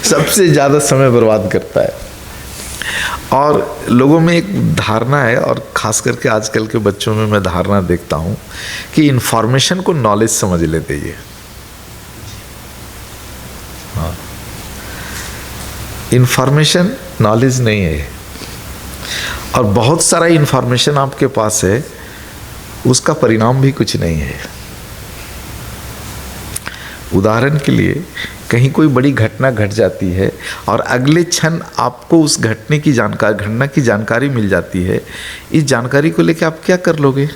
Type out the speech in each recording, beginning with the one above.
सबसे ज़्यादा समय बर्बाद करता है। और लोगों में एक धारणा है, और ख़ास करके आजकल के बच्चों में मैं धारणा देखता हूँ कि इन्फॉर्मेशन को नॉलेज समझ लेते ये। हाँ, इन्फॉर्मेशन नॉलेज नहीं है। और बहुत सारा इन्फॉर्मेशन आपके पास है, उसका परिणाम भी कुछ नहीं है। उदाहरण के लिए, कहीं कोई बड़ी घटना घट जाती है और अगले क्षण आपको उस घटना की जानकारी मिल जाती है। इस जानकारी को लेकर आप क्या कर लोगे?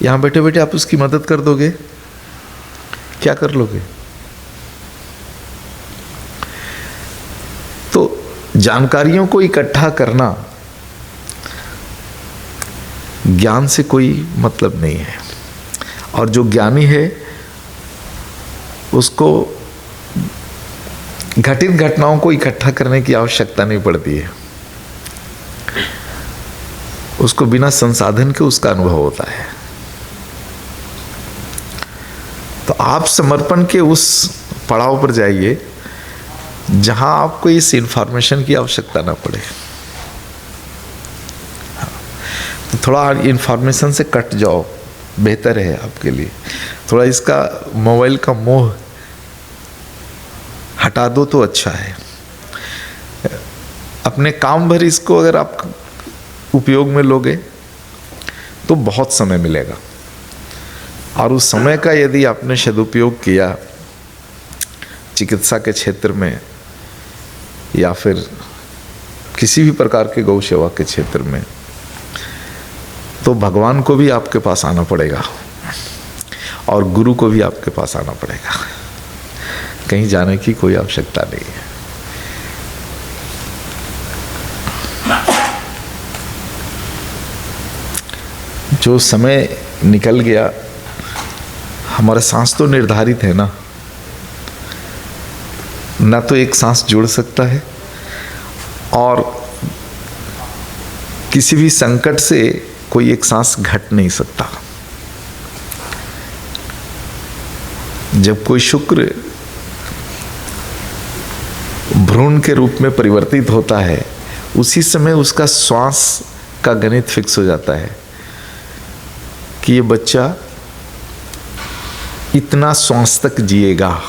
यहाँ बैठे बैठे आप उसकी मदद कर दोगे? क्या कर लोगे? तो जानकारियों को इकट्ठा करना ज्ञान से कोई मतलब नहीं है। और जो ज्ञानी है उसको घटित घटनाओं को इकट्ठा करने की आवश्यकता नहीं पड़ती है, उसको बिना संसाधन के उसका अनुभव होता है। तो आप समर्पण के उस पड़ाव पर जाइए जहां आपको इस इंफॉर्मेशन की आवश्यकता ना पड़े। तो थोड़ा इंफॉर्मेशन से कट जाओ, बेहतर है आपके लिए। थोड़ा इसका मोबाइल का मोह हटा दो तो अच्छा है। अपने काम भर इसको अगर आप उपयोग में लोगे तो बहुत समय मिलेगा, और उस समय का यदि आपने सदुपयोग किया चिकित्सा के क्षेत्र में या फिर किसी भी प्रकार के गौ सेवा के क्षेत्र में, तो भगवान को भी आपके पास आना पड़ेगा और गुरु को भी आपके पास आना पड़ेगा। कहीं जाने की कोई आवश्यकता नहीं है। जो समय निकल गया, हमारा सांस तो निर्धारित है ना तो एक सांस जुड़ सकता है, और किसी भी संकट से कोई एक सांस घट नहीं सकता। जब कोई शुक्र भ्रूण के रूप में परिवर्तित होता है, उसी समय उसका श्वास का गणित फिक्स हो जाता है कि ये बच्चा इतना श्वास तक जिएगा।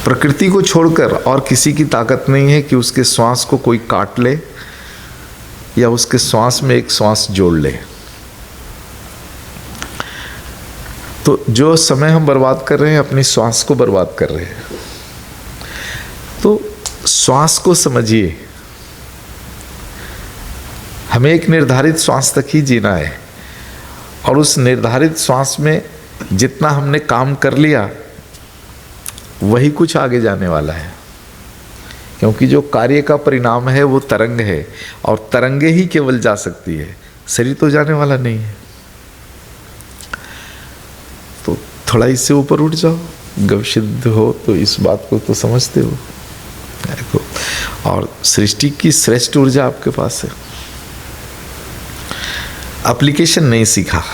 प्रकृति को छोड़कर और किसी की ताकत नहीं है कि उसके श्वास को कोई काट ले या उसके श्वास में एक श्वास जोड़ ले। तो जो समय हम बर्बाद कर रहे हैं, अपनी श्वास को बर्बाद कर रहे हैं। तो श्वास को समझिए, हमें एक निर्धारित श्वास तक ही जीना है, और उस निर्धारित श्वास में जितना हमने काम कर लिया वही कुछ आगे जाने वाला है। क्योंकि जो कार्य का परिणाम है वो तरंग है, और तरंगे ही केवल जा सकती है, शरीर तो जाने वाला नहीं है। तो थोड़ा इससे ऊपर उठ जाओ, गवसिद्ध हो तो इस बात को तो समझते हो। देखो, और सृष्टि की श्रेष्ठ ऊर्जा आपके पास है। एप्लीकेशन नहीं सीखा,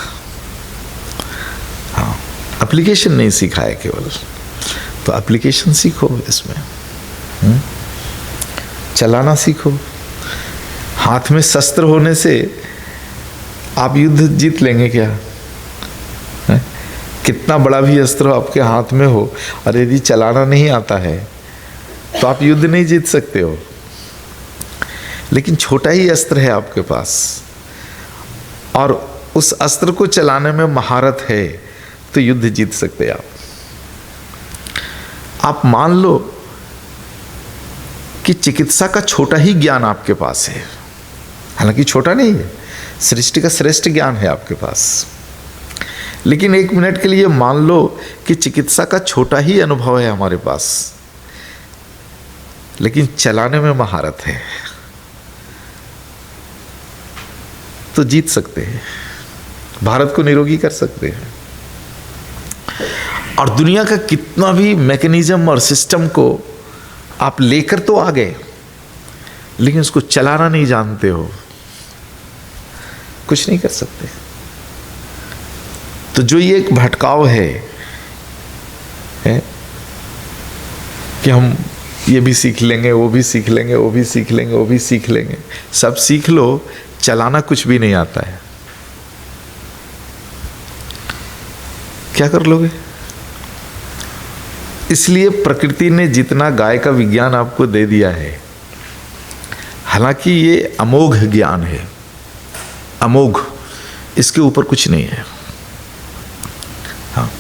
हाँ, एप्लीकेशन नहीं सीखा है केवल, तो एप्लीकेशन सीखो इसमें। चलाना सीखो। हाथ में शस्त्र होने से आप युद्ध जीत लेंगे क्या? है? कितना बड़ा भी अस्त्र आपके हाथ में हो, और यदि चलाना नहीं आता है तो आप युद्ध नहीं जीत सकते हो। लेकिन छोटा ही अस्त्र है आपके पास, और उस अस्त्र को चलाने में महारत है, तो युद्ध जीत सकते हैं आप मान लो कि चिकित्सा का छोटा ही ज्ञान आपके पास है, हालांकि छोटा नहीं है, सृष्टि का श्रेष्ठ ज्ञान है आपके पास। लेकिन एक मिनट के लिए मान लो कि चिकित्सा का छोटा ही अनुभव है हमारे पास, लेकिन चलाने में महारत है, तो जीत सकते हैं, भारत को निरोगी कर सकते हैं। और दुनिया का कितना भी मैकेनिज्म और सिस्टम को आप लेकर तो आ गए, लेकिन उसको चलाना नहीं जानते हो, कुछ नहीं कर सकते। तो जो ये एक भटकाव है, कि हम ये भी सीख लेंगे, वो भी सीख लेंगे, वो भी सीख लेंगे, वो भी सीख लेंगे। सब सीख लो, चलाना कुछ भी नहीं आता है, क्या कर लोगे? इसलिए प्रकृति ने जितना गाय का विज्ञान आपको दे दिया है, हालांकि ये अमोघ ज्ञान है, अमोघ, इसके ऊपर कुछ नहीं है। हाँ,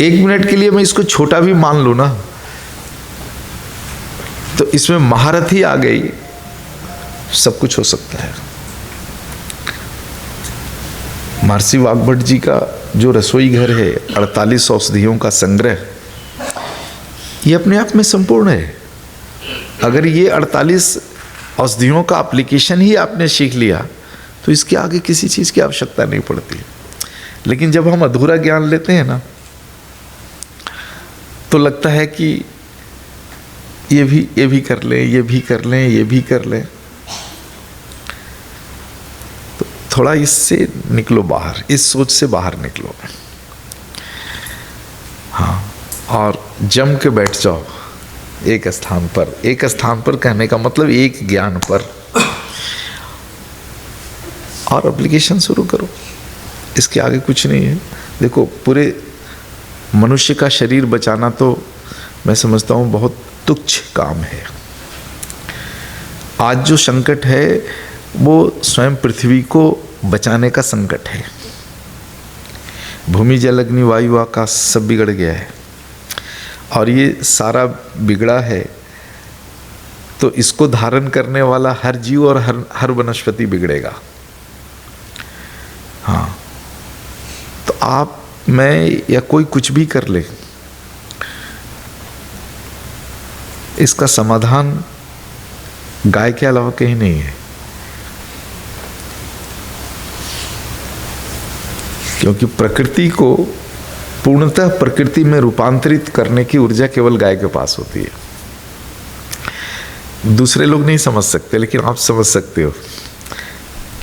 1 मिनट के लिए मैं इसको छोटा भी मान लूं ना, तो इसमें महारत ही आ गई, सब कुछ हो सकता है। महर्षि वाग्भट जी का जो रसोई घर है, 48 औषधियों का संग्रह, ये अपने आप में संपूर्ण है। अगर ये 48 औषधियों का एप्लीकेशन ही आपने सीख लिया तो इसके आगे किसी चीज़ की आवश्यकता नहीं पड़ती। लेकिन जब हम अधूरा ज्ञान लेते हैं ना, तो लगता है कि ये भी कर लें, ये भी कर लें, ये भी कर लें। तो थोड़ा इससे निकलो बाहर, इस सोच से बाहर निकलो। हाँ, और जम के बैठ जाओ एक स्थान पर। एक स्थान पर कहने का मतलब एक ज्ञान पर, और एप्लीकेशन शुरू करो, इसके आगे कुछ नहीं है। देखो, पूरे मनुष्य का शरीर बचाना तो मैं समझता हूँ बहुत तुच्छ काम है। आज जो संकट है वो स्वयं पृथ्वी को बचाने का संकट है। भूमि जल अग्नि वायु आकाश सब बिगड़ गया है, और ये सारा बिगड़ा है तो इसको धारण करने वाला हर जीव और हर वनस्पति बिगड़ेगा। हाँ, तो आप, मैं या कोई कुछ भी कर ले, इसका समाधान गाय के अलावा कहीं नहीं है। क्योंकि प्रकृति को पूर्णतः प्रकृति में रूपांतरित करने की ऊर्जा केवल गाय के पास होती है। दूसरे लोग नहीं समझ सकते, लेकिन आप समझ सकते हो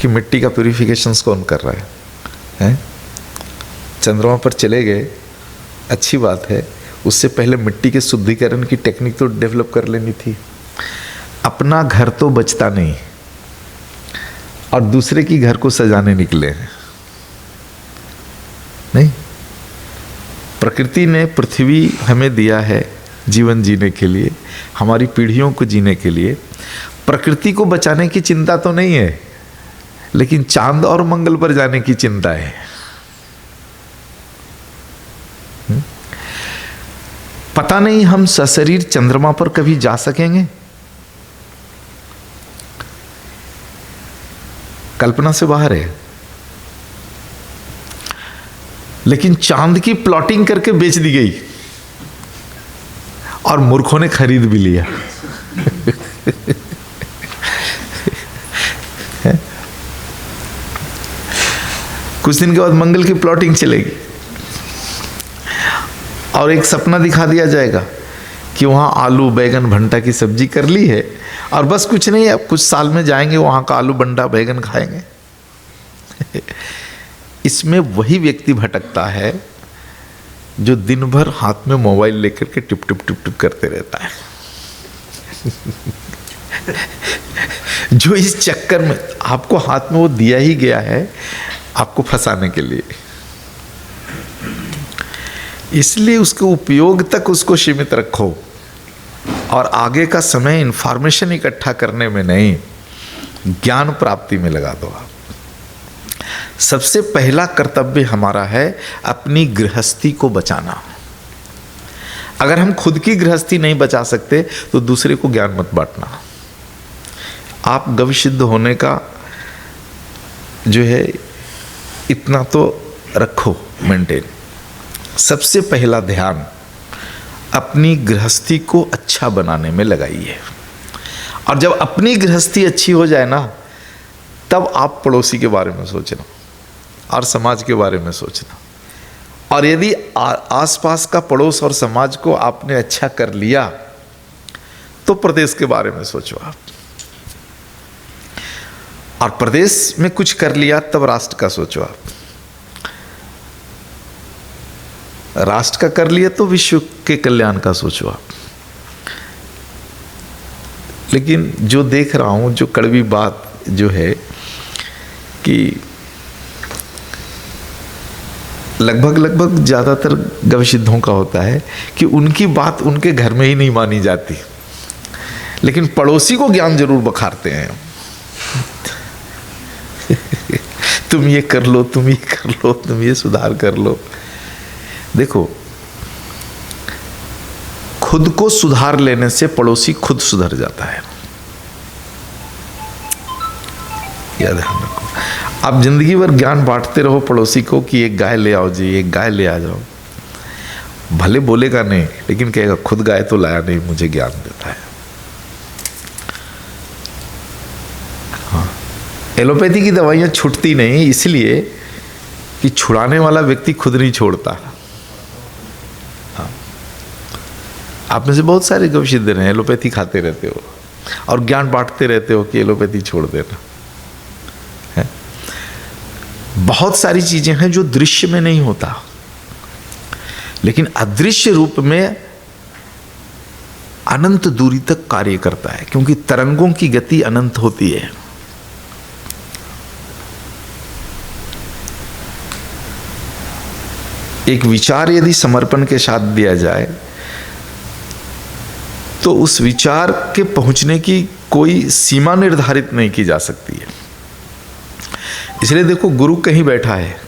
कि मिट्टी का प्यूरिफिकेशन कौन कर रहा है? चंद्रमा पर चले गए, अच्छी बात है, उससे पहले मिट्टी के शुद्धिकरण की टेक्निक तो डेवलप कर लेनी थी। अपना घर तो बचता नहीं और दूसरे की घर को सजाने निकले हैं। नहीं, प्रकृति ने पृथ्वी हमें दिया है जीवन जीने के लिए, हमारी पीढ़ियों को जीने के लिए। प्रकृति को बचाने की चिंता तो नहीं है, लेकिन चांद और मंगल पर जाने की चिंता है। पता नहीं हम सशरीर चंद्रमा पर कभी जा सकेंगे, कल्पना से बाहर है। लेकिन चांद की प्लॉटिंग करके बेच दी गई और मूर्खों ने खरीद भी लिया। कुछ दिन के बाद मंगल की प्लॉटिंग चलेगी और एक सपना दिखा दिया जाएगा कि वहाँ आलू बैगन भंटा की सब्जी कर ली है, और बस कुछ नहीं है, अब कुछ साल में जाएंगे वहाँ का आलू भंटा बैगन खाएंगे। इसमें वही व्यक्ति भटकता है जो दिन भर हाथ में मोबाइल लेकर के टिप टिप टिप टिप करते रहता है। जो इस चक्कर में आपको हाथ में वो दिया ही गया है आपको फंसाने के लिए, इसलिए उसके उपयोग तक उसको सीमित रखो और आगे का समय इंफॉर्मेशन इकट्ठा करने में नहीं, ज्ञान प्राप्ति में लगा दो आप। सबसे पहला कर्तव्य हमारा है अपनी गृहस्थी को बचाना। अगर हम खुद की गृहस्थी नहीं बचा सकते तो दूसरे को ज्ञान मत बांटना। आप गविशुद्ध होने का जो है इतना तो रखो मेंटेन। सबसे पहला ध्यान अपनी गृहस्थी को अच्छा बनाने में लगाइए, और जब अपनी गृहस्थी अच्छी हो जाए ना, तब आप पड़ोसी के बारे में सोचना और समाज के बारे में सोचना। और यदि आसपास का पड़ोस और समाज को आपने अच्छा कर लिया तो प्रदेश के बारे में सोचो आप, और प्रदेश में कुछ कर लिया तब राष्ट्र का सोचो आप। राष्ट्र का कर लिए तो विश्व के कल्याण का सोचो आप। लेकिन जो देख रहा हूं, जो कड़वी बात जो है कि लगभग ज़्यादातर गवसिद्धों का होता है कि उनकी बात उनके घर में ही नहीं मानी जाती, लेकिन पड़ोसी को ज्ञान जरूर बखारते हैं। तुम ये कर लो, तुम ये कर लो, तुम ये सुधार कर लो। देखो, खुद को सुधार लेने से पड़ोसी खुद सुधर जाता है। यह ध्यान रखो। आप जिंदगी भर ज्ञान बांटते रहो पड़ोसी को कि एक गाय ले आओ जी, एक गाय ले आ जाओ, भले बोलेगा नहीं, लेकिन कहेगा खुद गाय तो लाया नहीं, मुझे ज्ञान देता है। हाँ, एलोपैथी की दवाइयाँ छूटती नहीं इसलिए कि छुड़ाने वाला व्यक्ति खुद नहीं छोड़ता। हाँ, आप में से बहुत सारे गवसिद्ध हैं, एलोपैथी खाते रहते हो और ज्ञान बांटते रहते हो कि एलोपैथी छोड़ देना। बहुत सारी चीजें हैं जो दृश्य में नहीं होता, लेकिन अदृश्य रूप में अनंत दूरी तक कार्य करता है, क्योंकि तरंगों की गति अनंत होती है। एक विचार यदि समर्पण के साथ दिया जाए तो उस विचार के पहुंचने की कोई सीमा निर्धारित नहीं की जा सकती है। इसलिए देखो, गुरु कहीं बैठा है,